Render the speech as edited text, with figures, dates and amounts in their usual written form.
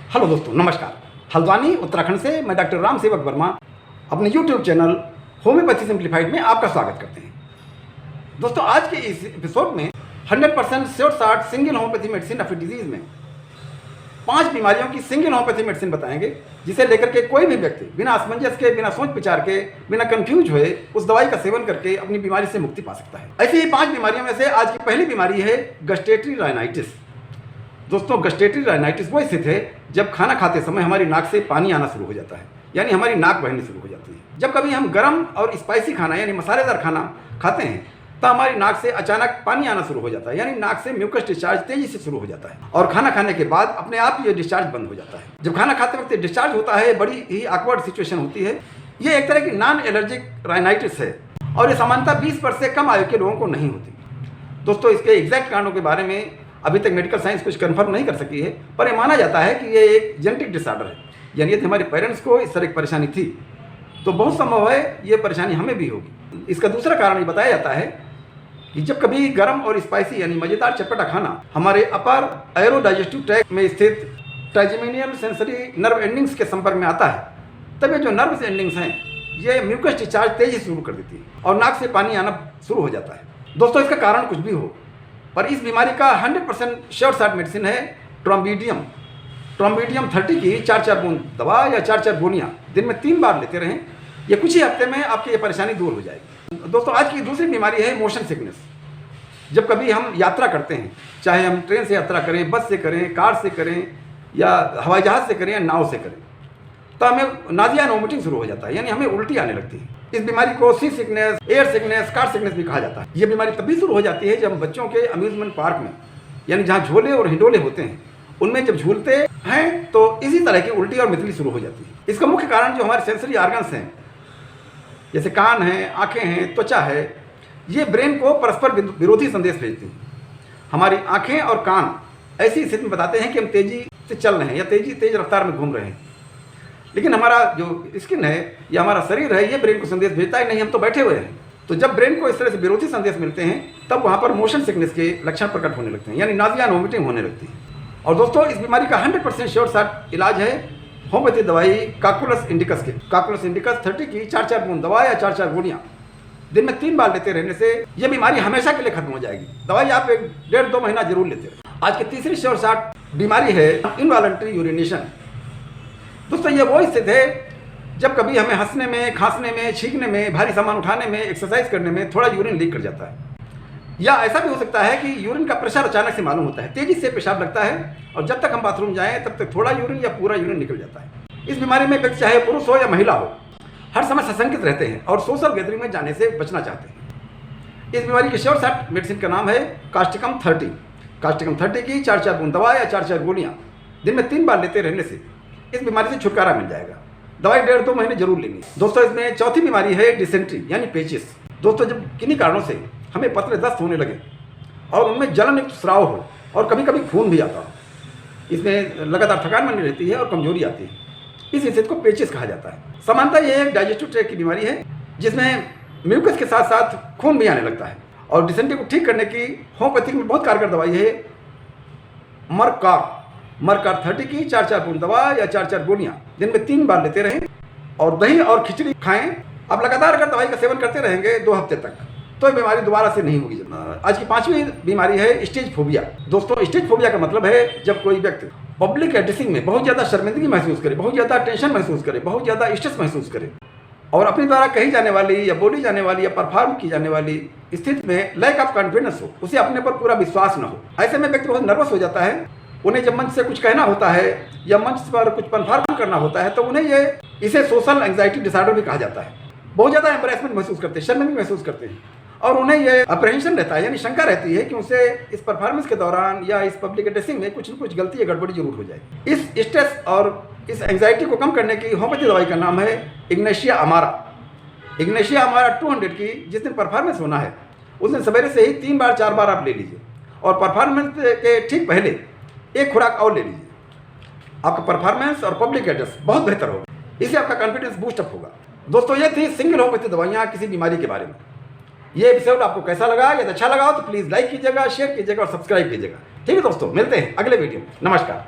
Hello दोस्तों, नमस्कार। हल्द्वानी उत्तराखंड से मैं डॉक्टर राम सेवक वर्मा अपने यूट्यूब चैनल होम्योपैथी सिंप्लीफाइड में आपका स्वागत करते हैं। दोस्तों, आज के इस एपिसोड में 100% sure shot single homeopathy medicine of disease में 5 बीमारियों की सिंगल होम्योपैथी मेडिसिन बताएंगे, जिसे लेकर के कोई भी व्यक्ति बिना असमंजस के, बिना सोच विचार के, बिना कंफ्यूज हुए उस दवाई का सेवन करके अपनी बीमारी से मुक्ति पा सकता है। ऐसी ही 5 बीमारियों में से आज की पहली बीमारी है गस्ट्रेटरी राइनाइटिस। दोस्तों, गस्ट्रेटरी राइनाइटिस वो स्थिति है जब खाना खाते समय हमारी नाक से पानी आना शुरू हो जाता है, यानी हमारी नाक बहनी शुरू हो जाती है। जब कभी हम गर्म और स्पाइसी खाना यानी मसालेदार खाना खाते हैं तो हमारी नाक से अचानक पानी आना शुरू हो जाता है, यानी नाक से म्यूकस डिस्चार्ज तेजी से शुरू हो जाता है और खाना खाने के बाद अपने आप ये डिस्चार्ज बंद हो जाता है। जब खाना खाते वक्त डिस्चार्ज होता है, बड़ी ही ऑकवर्ड सिचुएशन होती है। ये एक तरह की नॉन एलर्जिक राइनाइटिस है और ये सामान्यतः 20 वर्ष से कम आयु के लोगों को नहीं होती। दोस्तों, इसके एग्जैक्ट कारणों के बारे में अभी तक मेडिकल साइंस कुछ कंफर्म नहीं कर सकी है, पर यह माना जाता है कि ये एक जेनेटिक डिसऑर्डर है, यानी यदि हमारे पेरेंट्स को इस तरह की परेशानी थी तो बहुत संभव है ये परेशानी हमें भी होगी। इसका दूसरा कारण ये बताया जाता है कि जब कभी गर्म और स्पाइसी यानी मज़ेदार चटपटा खाना हमारे अपर एरोडाइजेस्टिव ट्रैक्ट में स्थित ट्राइजेमिनियल सेंसरी नर्व एंडिंग्स के संपर्क में आता है, तब ये जो नर्व एंडिंग्स हैं ये म्यूकस डिस्चार्ज तेजी से शुरू कर देती है और नाक से पानी आना शुरू हो जाता है। दोस्तों, इसका कारण कुछ भी हो, पर इस बीमारी का 100% श्योर शॉट मेडिसिन है ट्रॉम्बिडियम। ट्रॉम्बिडियम 30 की 4-4 बूंद दवा या 4-4 गोलियाँ दिन में 3 बार लेते रहें, ये कुछ ही हफ्ते में आपकी ये परेशानी दूर हो जाएगी। दोस्तों, आज की दूसरी बीमारी है मोशन सिकनेस। जब कभी हम यात्रा करते हैं, चाहे हम ट्रेन से यात्रा करें, बस से करें, कार से करें या हवाई जहाज़ से करें या नाव से करें, तो हमें नाजिया एंड वोमिटिंग शुरू हो जाता है, यानी हमें उल्टी आने लगती है। इस बीमारी को sea sickness, air sickness, car sickness भी कहा जाता है। ये बीमारी तभी शुरू हो जाती है जब बच्चों के अम्यूजमेंट पार्क में, यानी जहाँ झूले और हिंडोले होते हैं, उनमें जब झूलते हैं तो इसी तरह की उल्टी और मितली शुरू हो जाती है। इसका मुख्य कारण जो हमारे सेंसरी ऑर्गन्स हैं, जैसे कान हैं, आँखें हैं, त्वचा है, ये ब्रेन को परस्पर विरोधी संदेश भेजती हैं। हमारी आँखें और कान ऐसी स्थिति में बताते हैं कि हम तेज़ी से चल रहे हैं या तेज रफ्तार में घूम रहे हैं, लेकिन हमारा जो स्किन है या हमारा शरीर है ये ब्रेन को संदेश भेजता है नहीं, हम तो बैठे हुए हैं। तो जब ब्रेन को इस तरह से विरोधी संदेश मिलते हैं तब वहाँ पर मोशन सिकनेस के लक्षण प्रकट होने लगते हैं, यानी नाजिया एंड वोमिटिंग होने लगती है। और दोस्तों, इस बीमारी का 100% श्योर शॉट इलाज है होम्योपैथी दवाई काकुलस इंडिकस के। काकुलस इंडिकस 30 की 4-4 बूंद दवा या 4-4 गोलियाँ दिन में 3 बार लेते रहने से ये बीमारी हमेशा के लिए खत्म हो जाएगी। दवाई आप 1.5-2 महीना जरूर लेते रहे। आज की तीसरी श्योर शॉट बीमारी है इनवॉलंटरी यूरिनेशन। दोस्तों, ये वो स्थिति है जब कभी हमें हंसने में, खांसने में, छींकने में, भारी सामान उठाने में, एक्सरसाइज करने में थोड़ा यूरिन लीक कर जाता है, या ऐसा भी हो सकता है कि यूरिन का प्रेशर अचानक से मालूम होता है, तेजी से पेशाब लगता है और जब तक हम बाथरूम जाएं तब तक थोड़ा यूरिन या पूरा यूरिन निकल जाता है। इस बीमारी में व्यक्ति चाहे पुरुष हो या महिला हो, हर समय सशंकित रहते हैं और सोशल गैदरिंग में जाने से बचना चाहते हैं। इस बीमारी की श्योर शॉट मेडिसिन का नाम है कास्टिकम 30। कास्टिकम 30 की 4-4 बूंद दवा या 4-4 गोलियाँ दिन में 3 बार लेते रहने से इस बीमारी से छुटकारा मिल जाएगा। दवाई 1.5-2 महीने जरूर लेंगे। दोस्तों, इसमें चौथी बीमारी है डिसेंट्री यानी पेचिस। दोस्तों, जब किन्हीं कारणों से हमें पतले दस्त होने लगे और उनमें जलन युक्त स्राव हो और कभी कभी खून भी आता हो, इसमें लगातार थकान बनी रहती है और कमजोरी आती है, इस स्थिति को पेचिस कहा जाता है। सामान्यतः ये एक डाइजेस्टिव ट्रैक्ट की बीमारी है जिसमें म्यूकस के साथ साथ खून भी आने लगता है। और डिसेंट्री को ठीक करने की होम्योपैथिक में बहुत कारगर दवाई है मरकार 30 की 4-4 बूंद दवा या 4-4 गोलियाँ दिन में 3 बार लेते रहें और दही और खिचड़ी खाएं। अब लगातार अगर दवाई का सेवन करते रहेंगे 2 हफ्ते तक तो ये बीमारी दोबारा से नहीं होगी। आज की 5वीं बीमारी है स्टेज फोबिया। दोस्तों, स्टेज फोबिया का मतलब है जब कोई व्यक्ति पब्लिक एड्रेसिंग में बहुत ज़्यादा शर्मिंदगी महसूस करे, बहुत ज़्यादा टेंशन महसूस करे, बहुत ज़्यादा स्ट्रेस महसूस करे और अपने द्वारा कही जाने वाली या बोली जाने वाली या परफॉर्म की जाने वाली स्थिति में लैक ऑफ कॉन्फिडेंस हो, उसे अपने पर पूरा विश्वास न हो। ऐसे में व्यक्ति बहुत नर्वस हो जाता है। उन्हें जब मंच से कुछ कहना होता है या मंच पर कुछ परफॉर्म करना होता है तो उन्हें इसे सोशल एंग्जाइटी डिसऑर्डर भी कहा जाता है। बहुत ज़्यादा एम्बैरेसमेंट महसूस करते हैं, शर्मिंदगी महसूस करते हैं और उन्हें ये अप्रहेंशन रहता है, यानी शंका रहती है कि उसे इस परफॉर्मेंस के दौरान या इस पब्लिक एड्रेसिंग में कुछ न कुछ गलती या गड़बड़ी जरूर हो जाएगी। इस स्ट्रेस और इस एंग्जाइटी को कम करने की होम्योपैथी दवाई का नाम है इग्नेशिया अमारा। इग्नेशिया अमारा 200 की जिस दिन परफॉर्मेंस होना है उस दिन सवेरे से ही 3 बार 4 बार आप ले लीजिए और परफॉर्मेंस के ठीक पहले एक खुराक और ले लीजिए। आपका परफॉर्मेंस और पब्लिक एड्रेस बहुत बेहतर होगा, इससे आपका कॉन्फिडेंस बूस्ट अप होगा। दोस्तों, ये थी सिंगल होम्योपैथी दवाइयाँ किसी बीमारी के बारे में। ये एपिसोड आपको कैसा लगा? यदि अच्छा लगा तो प्लीज़ लाइक कीजिएगा, शेयर कीजिएगा और सब्सक्राइब कीजिएगा। ठीक है दोस्तों, मिलते हैं अगले वीडियो में। नमस्कार।